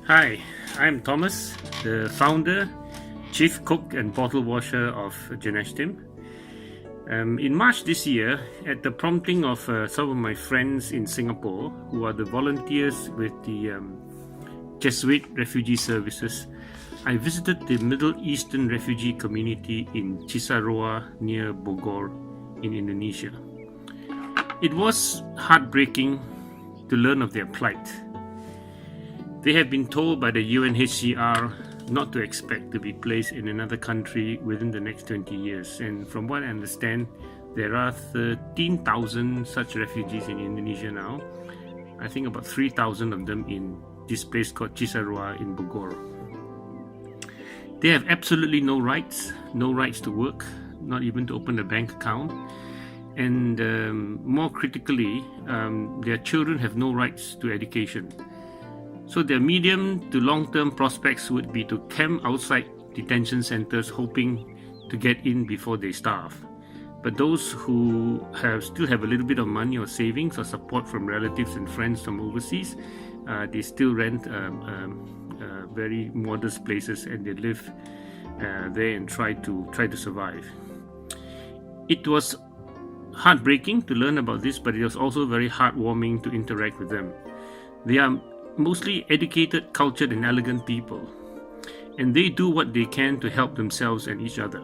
Hi, I'm Thomas, the founder, chief cook and bottle washer of Janeshtim. In March this year, at the prompting of some of my friends in Singapore, who are the volunteers with the Jesuit Refugee Services, I visited the Middle Eastern refugee community in Cisarua near Bogor in Indonesia. It was heartbreaking to learn of their plight. They have been told by the UNHCR not to expect to be placed in another country within the next 20 years. And from what I understand, there are 13,000 such refugees in Indonesia now. I think about 3,000 of them in this place called Cisarua in Bogor. They have absolutely no rights to work, not even to open a bank account. And more critically, their children have no rights to education. So their medium to long-term prospects would be to camp outside detention centers hoping to get in before they starve. But those who still have a little bit of money or savings or support from relatives and friends from overseas, they still rent very modest places and they live there and try to survive. It was heartbreaking to learn about this, but it was also very heartwarming to interact with them. They are mostly educated, cultured, and elegant people, and they do what they can to help themselves and each other.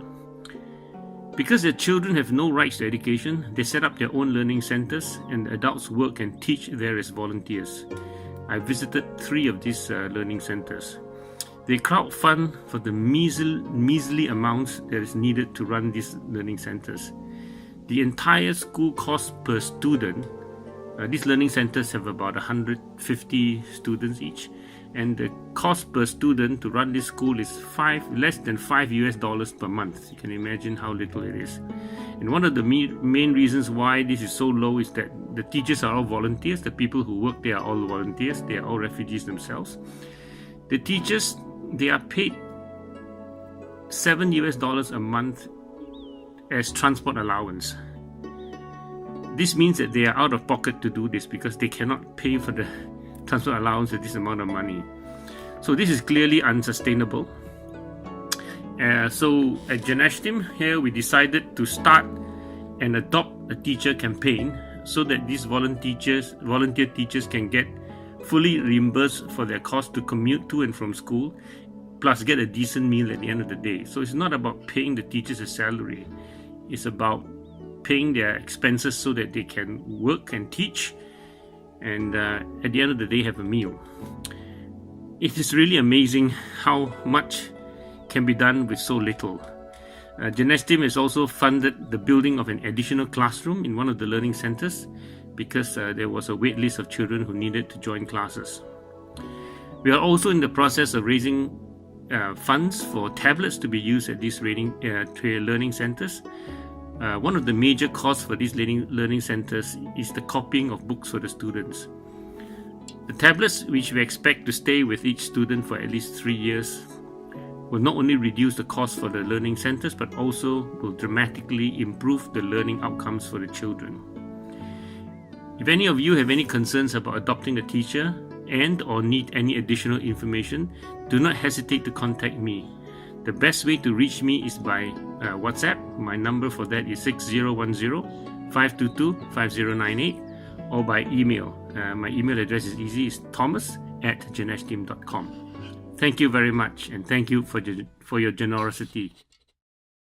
Because their children have no rights to education, they set up their own learning centers, and the adults work and teach there as volunteers. I visited 3 of these learning centers. They crowdfund for the measly amounts that is needed to run these learning centers. The entire school cost per student. These learning centers have about 150 students each, and the cost per student to run this school is less than $5 per month. You can imagine how little it is. And one of the main reasons why this is so low is that the teachers are all volunteers. The people who work there are all volunteers. They are all refugees themselves. The teachers, they are paid $7 a month as transport allowance. This means that they are out of pocket to do this because they cannot pay for the transport allowance with this amount of money. So this is clearly unsustainable. So at Janeshtim here, we decided to start and adopt a teacher campaign so that these volunteer teachers can get fully reimbursed for their cost to commute to and from school, plus get a decent meal at the end of the day. So it's not about paying the teachers a salary. It's about paying their expenses so that they can work and teach, and at the end of the day have a meal. It is really amazing how much can be done with so little. Janeshtim has also funded the building of an additional classroom in one of the learning centers because there was a wait list of children who needed to join classes. We are also in the process of raising funds for tablets to be used at these learning centers. One of the major costs for these learning centers is the copying of books for the students. The tablets, which we expect to stay with each student for at least 3 years, will not only reduce the cost for the learning centers, but also will dramatically improve the learning outcomes for the children. If any of you have any concerns about adopting a teacher and/or need any additional information, do not hesitate to contact me. The best way to reach me is by WhatsApp. My number for that is 6010-522-5098, or by email. My email address is easy, it's thomas@janeshtim.com. Thank you very much, and thank you for your generosity.